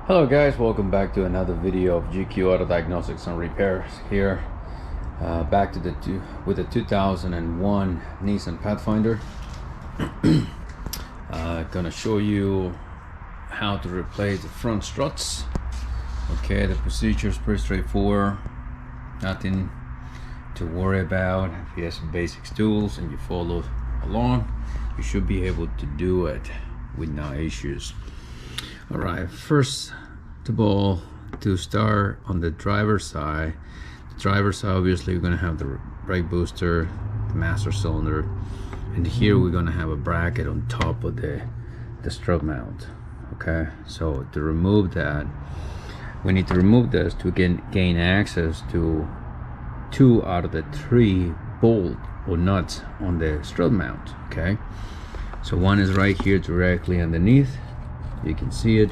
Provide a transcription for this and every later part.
Hello guys, welcome back to another video of GQ Auto Diagnostics and Repairs here. Back to with the 2001 Nissan Pathfinder. Gonna show you how to replace the front struts. Okay, the procedure is pretty straightforward, nothing to worry about. If you have some basic tools and you follow along, you should be able to do it with no issues. All right, first of all, to start on the driver's side, obviously we're going to have the brake booster, the master cylinder, and here we're going to have a bracket on top of the strut mount. Okay, so to remove that, we need to remove this to gain access to 2 out of the 3 bolt or nuts on the strut mount. Okay, so one is right here directly underneath, you can see it.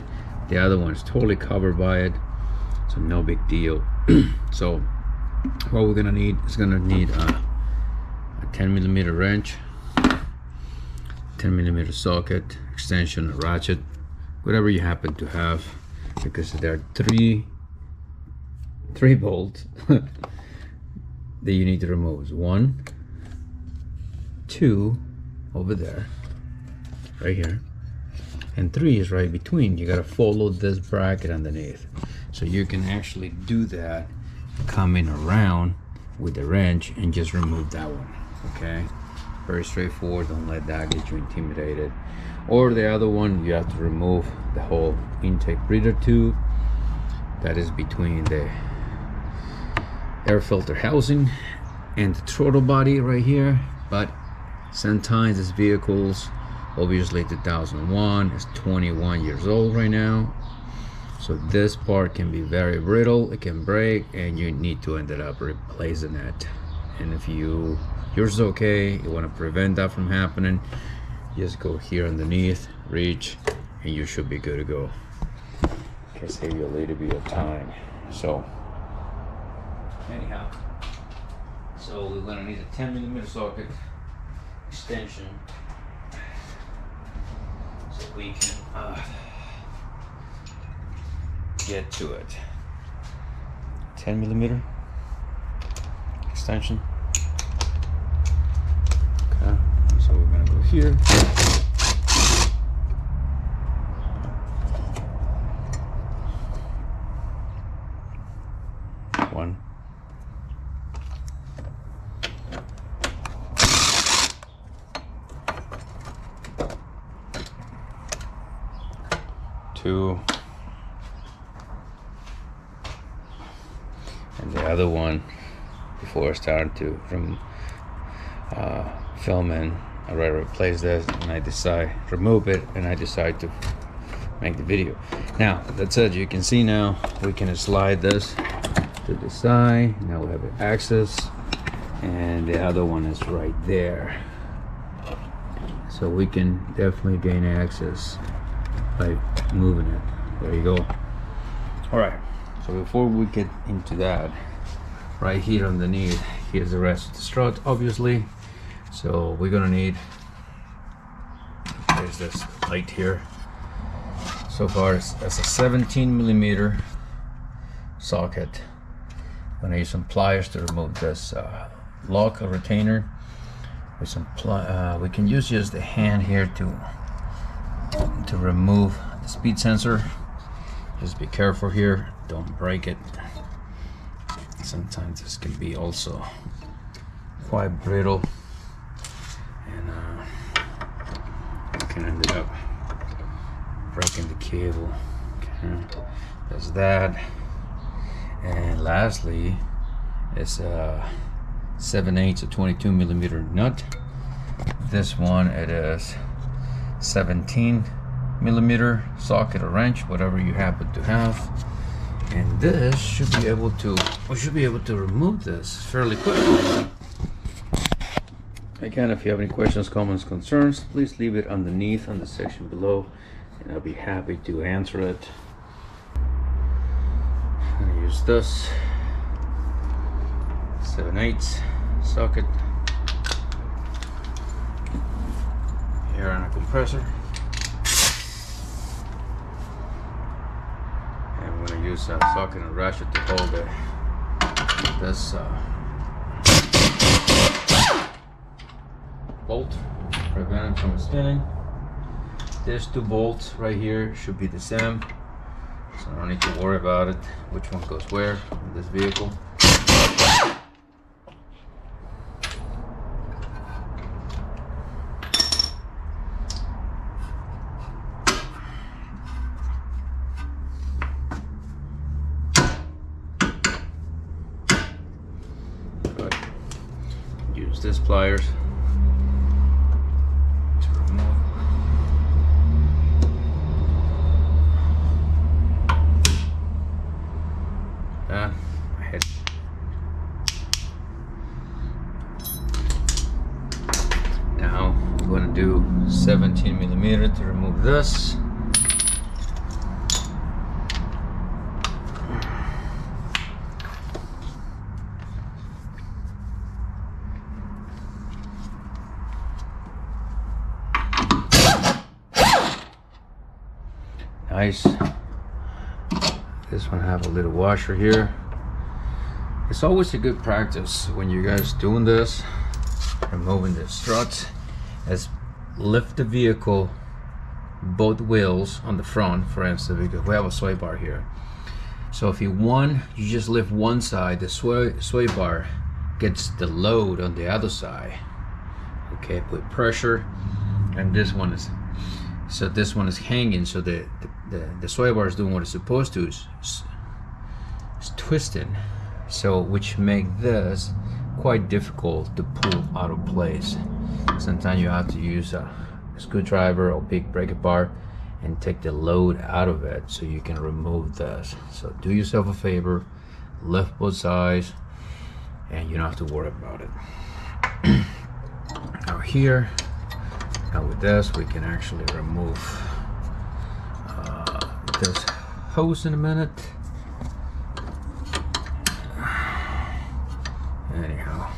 The other one is totally covered by it, so no big deal. So what we're gonna need is a 10mm wrench, 10mm socket, extension, a ratchet, whatever you happen to have, because there are three bolts that you need to remove. 1, 2 over there, right here, and 3 is right between. You gotta follow this bracket underneath, so you can actually do that coming around with the wrench and just remove that one. Okay, very straightforward. Don't let that get you intimidated. Or the other one, you have to remove the whole intake breather tube that is between the air filter housing and the throttle body right here. But sometimes these vehicles, obviously 2001, is 21 years old right now, so this part can be very brittle, it can break, and you need to end up replacing it. And if yours is okay, you want to prevent that from happening, just go here underneath, reach, and you should be good to go. Can save you a little bit of time. So anyhow, so we're gonna need a 10mm socket, extension, so we can get to it. 10mm extension. Okay, so we're gonna go here. One. 2, and the other one, before I start to filming, I rather replace this, and I decide remove it, and I decide to make the video. Now that's it. You can see now we can slide this to the side. Now we have access, and the other one is right there, so we can definitely gain access by moving it. There you go. All right, so before we get into that, right here underneath, here's the rest of the strut, obviously. So we're gonna need, there's this light here. So far it's a 17mm socket. I'm gonna use some pliers to remove this lock or retainer. With some we can use just the hand here to remove the speed sensor. Just be careful here, don't break it. Sometimes this can be also quite brittle, and you can end up breaking the cable. Okay, there's that. And lastly, it's a 7/8 or 22mm nut. This one, it is 17mm socket or wrench, whatever you happen to have. And this should be able to, we should be able to remove this fairly quickly. Again, if you have any questions, comments, concerns, please leave it underneath on the section below, and I'll be happy to answer it. I'm gonna use this 7/8 socket here on a compressor. use a socket and ratchet to hold this bolt, prevent it from spinning. There's 2 bolts right here, should be the same, so I don't need to worry about it, which one goes where in this vehicle. Good. Use this pliers. Now I'm going to do 17mm to remove this. Nice. This one have a little washer here. It's always a good practice when you guys doing this, removing the struts, is lift the vehicle, both wheels on the front, for instance, because we have a sway bar here. So if you just lift one side, the sway bar gets the load on the other side. Okay, put pressure, and this one is hanging, so the sway bar is doing what it's supposed to, is twisting, so which make this quite difficult to pull out of place. Sometimes you have to use a screwdriver or big breaker bar and take the load out of it so you can remove this. So do yourself a favor, lift both sides, and you don't have to worry about it. Now here, now with this we can actually remove this hose in a minute. Anyhow,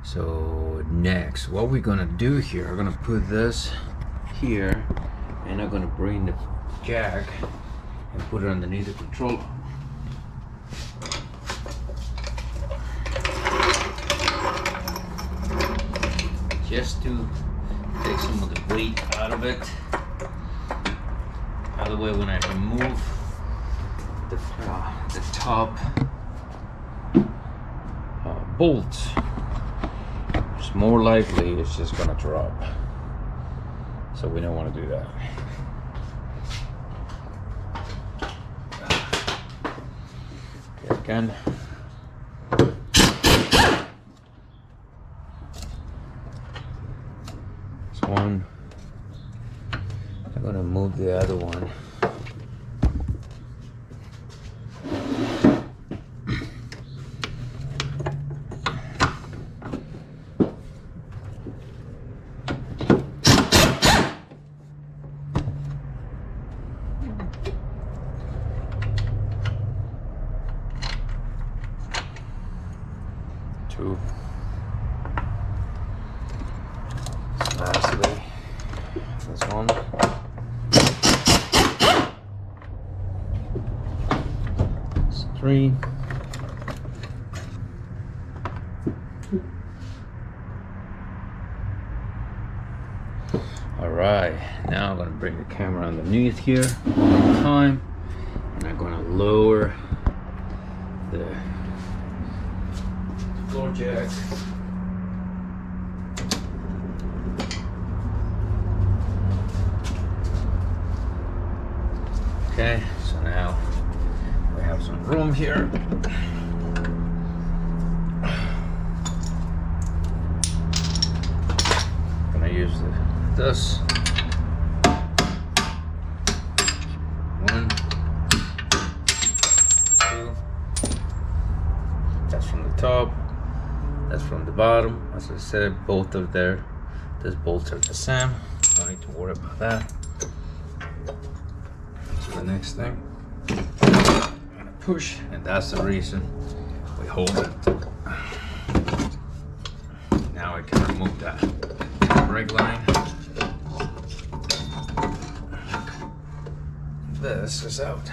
so next what we're gonna do here, we're gonna put this here, and I'm gonna bring the jack and put it underneath the controller. Just to take some of the weight out of it. By the way, when I remove the top bolt, it's more likely it's just gonna drop. So we don't want to do that. Okay, again. This one. I'm gonna move the other one. Two. Lastly, this one. It's 3. All right, now I'm gonna bring the camera underneath here one more time, and I'm gonna lower the floor jack. Okay, so now we have some room here. Gonna use this. 1, 2. That's from the top. That's from the bottom. As I said, both are there. These bolts are the same. Don't need to worry about that. So the next thing, I'm gonna push, and that's the reason we hold it. Now I can remove that brake line. This is out.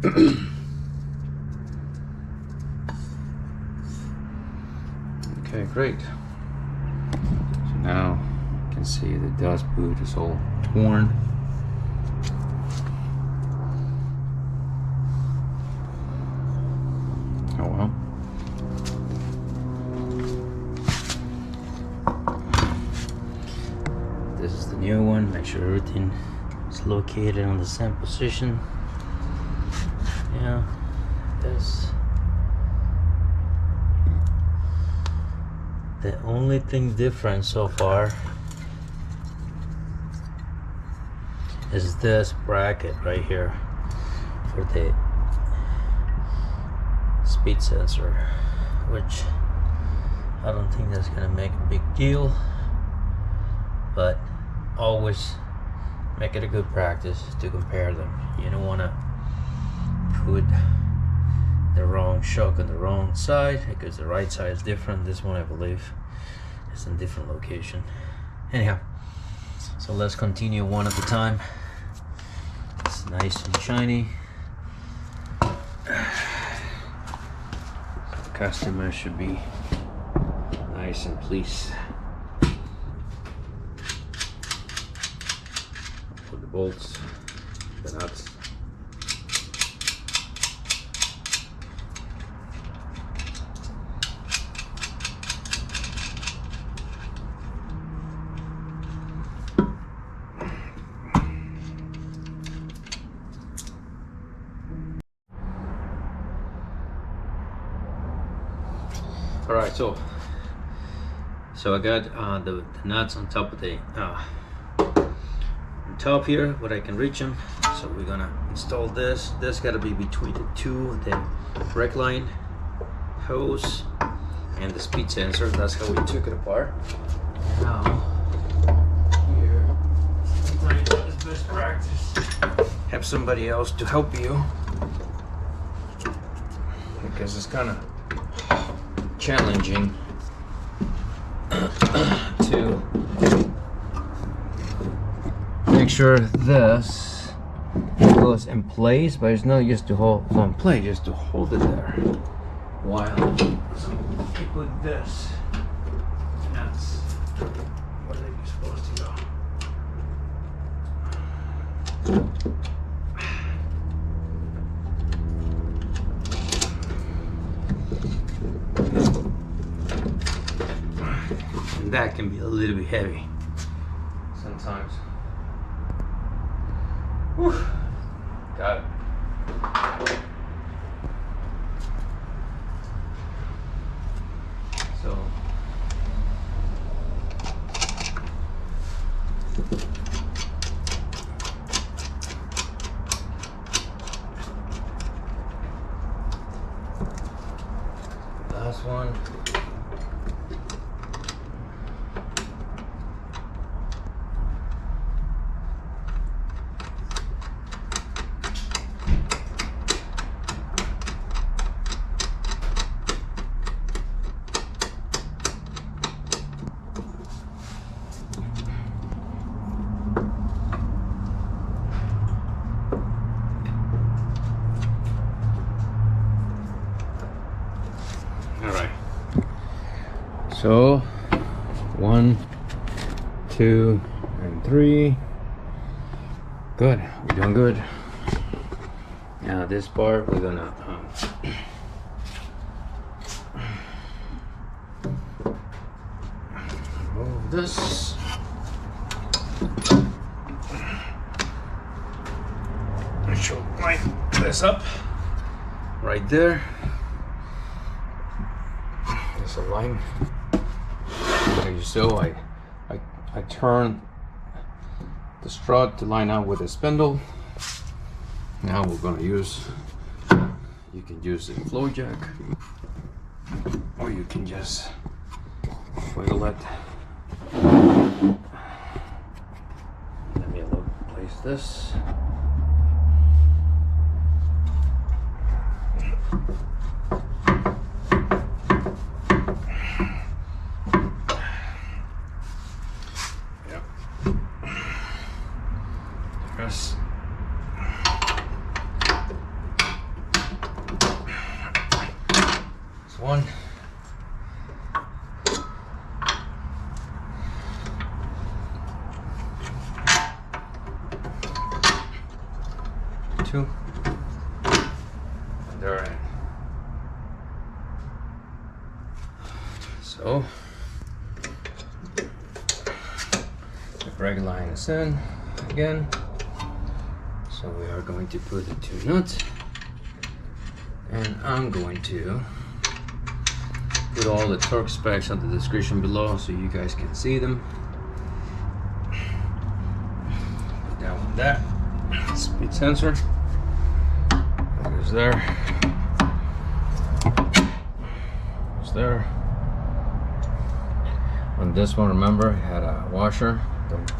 Okay, great. So now you can see the dust boot is all torn. Oh well. This is the new one. Make sure everything is located on the same position. Yeah, this. The only thing different so far is this bracket right here for the speed sensor, which I don't think that's gonna make a big deal, but always make it a good practice to compare them. You don't want to put the wrong shock on the wrong side, because the right side is different. This one, I believe, is in a different location. Anyhow, so let's continue one at a time. It's nice and shiny. The customer should be nice and pleased. Put the bolts, the nuts. All right, so I got the nuts on top of the on top here, but I can reach them. So we're gonna install this. This got to be between the two, the brake line hose and the speed sensor. That's how we took it apart. Now here, sometimes it's best practice. Have somebody else to help you, because it's kind of challenging to make sure this goes in place, but it's not just to hold on play, just to hold it there while you put this, and that's where they're supposed to go. And that can be a little bit heavy sometimes. Whew. Got it. So last one. So 1, 2, and 3. Good, we're doing good. Now this part we're gonna remove this. I should line this up right there. There's a line. So I turn the strut to line up with the spindle. Now we're gonna use, you can use the floor jack, or you can just wiggle it. Let me place this. 1. 2. And they're in. So the brake line is in again. So we are going to put the 2 nuts, and I'm going to put all the torque specs on the description below so you guys can see them. Put that one there. Speed sensor. There's there. It's there. On this one, remember, it had a washer. Don't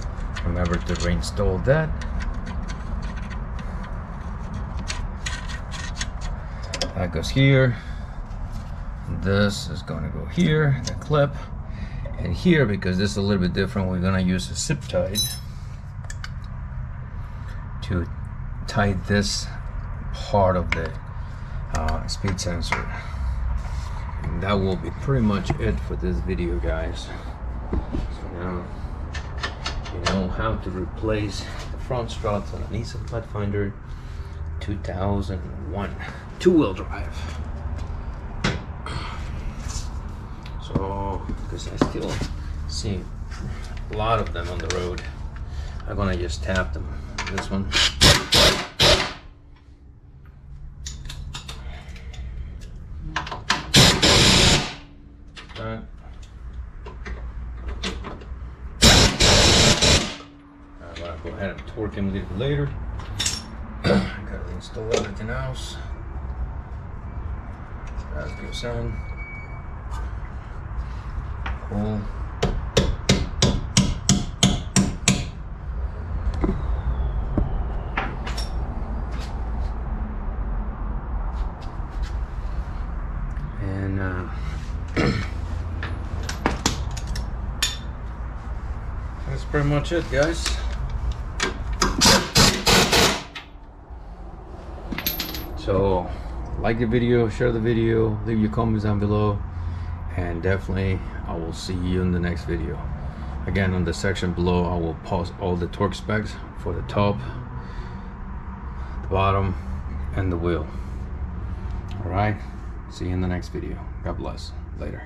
remember to reinstall that. That goes here. This is going to go here, the clip. And here, because this is a little bit different, we're going to use a zip tie to tie this part of the speed sensor. And that will be pretty much it for this video, guys. So now you know how to replace the front struts on a Nissan Pathfinder 2001 two-wheel drive. So, because I still see a lot of them on the road, I'm gonna just tap them. This one. That. I'm gonna go ahead and torque him a little bit later. Gotta install everything else. That goes in. Cool. And that's pretty much it, guys. So like the video, share the video, leave your comments down below, and definitely I will see you in the next video. Again, on the section below I will post all the torque specs for the top, the bottom, and the wheel. Alright, see you in the next video. God bless. Later.